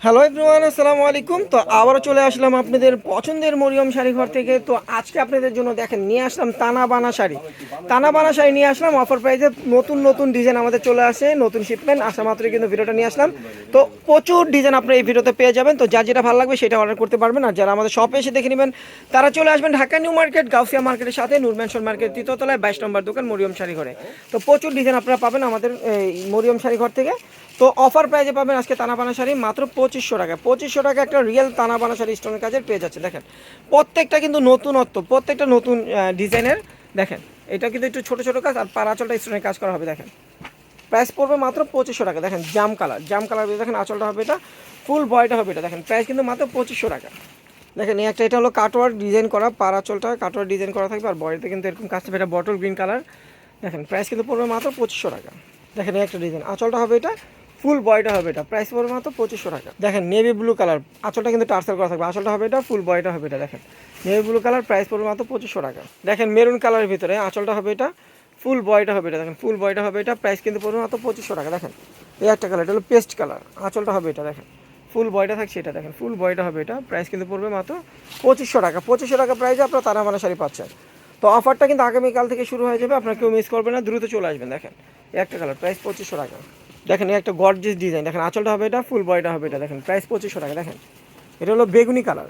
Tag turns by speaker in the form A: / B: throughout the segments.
A: Hello everyone, আসসালামু আলাইকুম। তো আবারও চলে আসলাম আপনাদের পছন্দের মরিয়ম শাড়ি ঘর থেকে। তো আজকে আপনাদের জন্য দেখেন নিয়ে আসলাম টানা বানা শাড়ি। টানা বানা শাড়ি নিয়ে আসলাম অফার প্রাইসে। নতুন নতুন ডিজাইন আমাদের চলে আসে, নতুন শিপমেন্ট আসা মাত্রই কিন্তু ভিডিওটা নিয়ে আসলাম। তো প্রচুর ডিজাইন আপনারা এই ভিডিওতে পেয়ে যাবেন। তো যার যেটা ভালো লাগবে সেটা অর্ডার করতে পারবেন। আর যারা আমাদের শপে এসে দেখে নেবেন তারা চলে আসবেন ঢাকা নিউ মার্কেট, গাউসিয়া মার্কেটের সাথে নূর ম্যানশন মার্কেট, তৃতীয়তলায় 22 নম্বর দোকান মরিয়ম শাড়ি ঘরে। তো প্রচুর ডিজাইন আপনারা পাবেন আমাদের এই মরিয়ম শাড়ি ঘর থেকে। তো অফার প্রাইজে পাবেন আজকে তানাবানা শাড়ি মাত্র 2500 টাকা। 2500 টাকা একটা রিয়েল তানাবানা শাড়ি স্টোনের কাজের পেয়ে যাচ্ছে। দেখেন প্রত্যেকটা কিন্তু নতুনত্ব, প্রত্যেকটা নতুন ডিজাইনের। দেখেন এটা কিন্তু একটু ছোটো ছোটো কাজ আর পার আঁচলটা স্টোনের কাজ করা হবে। দেখেন প্রাইস পড়বে মাত্র 2500 টাকা। দেখেন জাম কালার দেখেন আঁচলটা হবে এটা, ফুল বয়টা হবে এটা। দেখেন প্রাইস কিন্তু মাত্র 2500 টাকা। দেখেন এই একটা, এটা হলো কাটওয়ার্ক ডিজাইন করা, পার আঁচলটা কাটওয়ার্ক ডিজাইন করা থাকবে আর বডিতে কিন্তু এরকম কাজ থাকবে। এটা বটল গ্রিন কালার। দেখেন প্রাইস কিন্তু পড়বে মাত্র 2500 টাকা। দেখেন এই একটা ডিজাইন, আঁচলটা হবে এটা, ফুল বয়টা হবে এটা, প্রাইস পড়বে মাত্র 2500 টাকা। দেখেন নেভি ব্লু কালার, আঁচলটা কিন্তু টার্সেল করা থাকবে, আঁচলটা হবে এটা, ফুল বয়টা হবে এটা। দেখেন নেভি ব্লু কালার, প্রাইস পড়বে মাত্র 2500 টাকা। দেখেন মেরুন কালারের ভিতরে আঁচলটা হবে এটা, ফুল বয়টা হবে এটা। দেখেন ফুল বয়টা হবে এটা, প্রাইস কিন্তু পড়বে মাত্র 2500 টাকা। দেখেন এই একটা কালার, এটা হলো পেস্ট কালার, আঁচলটা হবে এটা। দেখেন ফুল বয়টা থাকছে এটা। দেখেন ফুল বয়টা হবে এটা, প্রাইস কিন্তু পড়বে মাত্র 2500 টাকা। 2500 টাকা প্রাইসে আপনারা তানাবানা শাড়ি পাচ্ছেন। তো অফারটা কিন্তু আগামীকাল থেকে শুরু হয়ে যাবে, আপনারা কেউ মিস করবেন না, দ্রুত চলে আসবেন। দেখেন এই একটা কালার, প্রাইস 2500 টাকা। দেখেন এই একটা গর্জিয়াস ডিজাইন, দেখেন আঁচলটা হবে এটা, ফুল বয়টা হবে এটা। দেখেন প্রাইস 2500 টাকা। দেখেন এটা হলো বেগুনি কালার,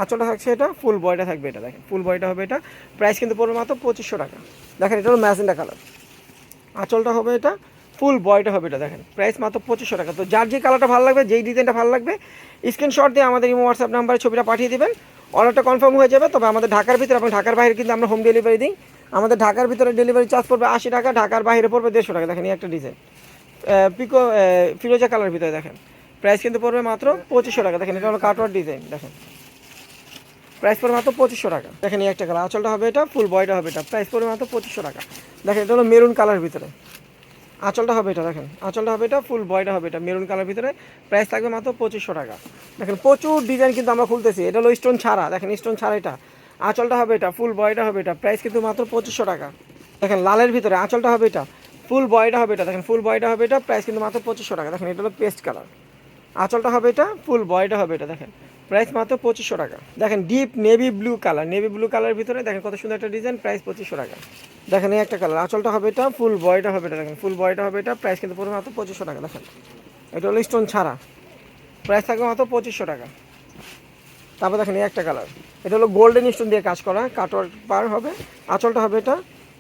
A: আঁচলটা থাকছে এটা, ফুল বয়টা থাকবে এটা। দেখেন ফুল বয়টা হবে এটা, প্রাইস কিন্তু পড়বে মাত্র 2500 টাকা। দেখেন এটা হলো ম্যাজেন্ডা কালার, আঁচলটা হবে এটা, ফুল বয়টা হবে এটা। দেখেন প্রাইস মাত্র 2500 টাকা। তো যার যে কালারটা ভালো লাগবে, যেই ডিজাইনটা ভালো লাগবে, স্ক্রিনশট দিয়ে আমাদের ইমো হোয়াটসঅ্যাপ নাম্বারে ছবিটা পাঠিয়ে দেবেন, অর্ডারটা কনফার্ম হয়ে যাবে। তবে আমাদের ঢাকার ভিতরে এবং ঢাকার বাইরে কিন্তু আমরা হোম ডেলিভারি দিই। আমাদের ঢাকার ভিতরে ডেলিভারি চার্জ পড়বে 80 টাকা, ঢাকার বাইরে পড়বে 150 টাকা। দেখেন এই একটা ডিজাইন পিকো ফিরোজা কালার ভিতরে। দেখেন প্রাইস কিন্তু পড়বে মাত্র 2500 টাকা। দেখেন এটা হলো কাটওয়ার ডিজাইন। দেখেন প্রাইস পড়বে মাত্র 2500 টাকা। দেখেন এই একটা কালার, আঁচলটা হবে এটা, ফুল বয়টা হবে এটা, প্রাইস পড়বে মাত্র 2500 টাকা। দেখেন এটা হলো মেরুন কালার ভিতরে, আঁচলটা হবে এটা। দেখেন আঁচলটা হবে এটা, ফুল বয়টা হবে এটা, মেরুন কালার ভিতরে, প্রাইস থাকবে মাত্র 2500 টাকা। দেখেন প্রচুর ডিজাইন কিন্তু আমরা খুলতেছি। এটা হলো স্টোন ছাড়া, দেখেন স্টোন ছাড়া এটা, আঁচলটা হবে এটা, ফুল বয়টা হবে এটা, প্রাইস কিন্তু মাত্র 2500 টাকা। দেখেন লালের ভিতরে আঁচলটা হবে এটা, ফুল বয়টা হবে এটা। দেখেন ফুল বয়টা হবে এটা, প্রাইস কিন্তু মাত্র 2500 টাকা। দেখেন এটা হলো পেস্ট কালার, আঁচলটা হবে এটা, ফুল বয়টা হবে এটা। দেখেন প্রাইস মাত্র 2500 টাকা। দেখেন deep navy blue colour, navy blue কালারের ভিতরে দেখেন কত সুন্দর একটা ডিজাইন, প্রাইস 2500 টাকা। দেখেন এই একটা কালার, আঁচলটা হবে এটা, ফুল বয়টা হবে এটা। দেখেন ফুল বয়টা হবে এটা, প্রাইস কিন্তু পড়বে মাত্র 2500 টাকা। দেখেন এটা হলো স্টোন ছাড়া, প্রাইস থাকবে মাত্র 2500 টাকা। তারপর দেখেন এই একটা কালার, এটা হলো গোল্ডেন স্টোন দিয়ে কাজ করা, কাটওয়ার্ক পার হবে, আঁচলটা হবে এটা,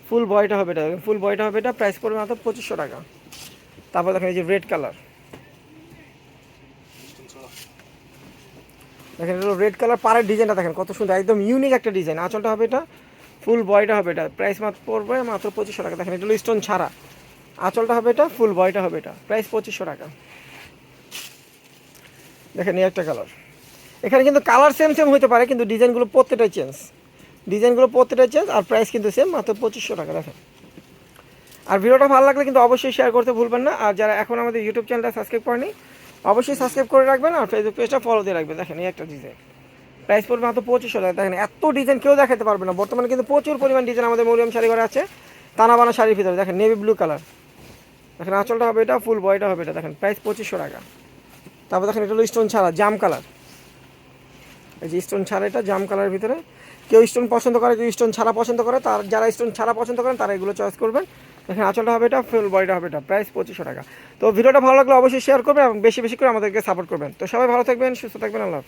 A: ফুল বয়টা হবে এটা। ফুল বয়টা হবে এটা, প্রাইস পড়বে মাত্র 2500 টাকা। তারপর দেখেন এই যে রেড কালার, দেখেন এটা রেড কালার, পাড়ের ডিজাইনটা দেখেন কত সুন্দর, একদম ইউনিক একটা ডিজাইন। আঁচলটা হবে এটা, ফুল বয়টা হবে এটা, প্রাইস মাত্র পড়বে মাত্র 2500 টাকা। দেখেন এটা হলো স্টোন ছাড়া, আঁচলটা হবে এটা, ফুল বয়টা হবে এটা, প্রাইস 2500 টাকা। দেখেন এই একটা কালার, এখানে কিন্তু কালার সেম সেম হতে পারে কিন্তু ডিজাইনগুলো প্রত্যেকটাই চেঞ্জ, আর প্রাইস কিন্তু সেম, মাত্র 2500 টাকা। দেখেন আর ভিডিওটা ভালো লাগলে কিন্তু অবশ্যই শেয়ার করতে ভুলবেন না। আর যারা এখন আমাদের ইউটিউব চ্যানেলটা সাবস্ক্রাইব করেনি অবশ্যই সাবস্ক্রাইব করে রাখবেন, আর ফেসবুক পেজটা ফলো দিয়ে রাখবেন। দেখেন এই একটা ডিজাইন, প্রাইস পড়বে মাত্র 2500 টাকা। দেখেন এত ডিজাইন কেউ দেখাতে পারবে না, বর্তমানে কিন্তু প্রচুর পরিমাণ ডিজাইন আমাদের মরিয়ম শাড়ি ঘরে আছে, তানাবানা শাড়ির ভিতরে। দেখেন নেভি ব্লু কালার, দেখেন আঁচলটা হবে এটা, ফুল বয়টা হবে এটা। দেখেন প্রাইস 2500 টাকা। তারপর দেখেন এটা হলো স্টোন ছাড়া জাম কালার, এই যে স্টোন ছাড়া এটা জাম কালারের ভিতরে। কেউ স্টোন পছন্দ করে, কেউ স্টোন ছাড়া পছন্দ করে, তার যারা স্টোন ছাড়া পছন্দ করেন তারা এগুলো চয়েস করবেন। দেখেন আঁচলটা হবে এটা, ফুল বয়টা হবে এটা, প্রাইস 2500 টাকা। তো ভিডিওটা ভালো লাগলে অবশ্যই শেয়ার করবেন এবং বেশি বেশি করে আমাদেরকে সাপোর্ট করবেন। তো সবাই ভালো থাকবেন, সুস্থ থাকবেন, আল্লাহ হাফেজ।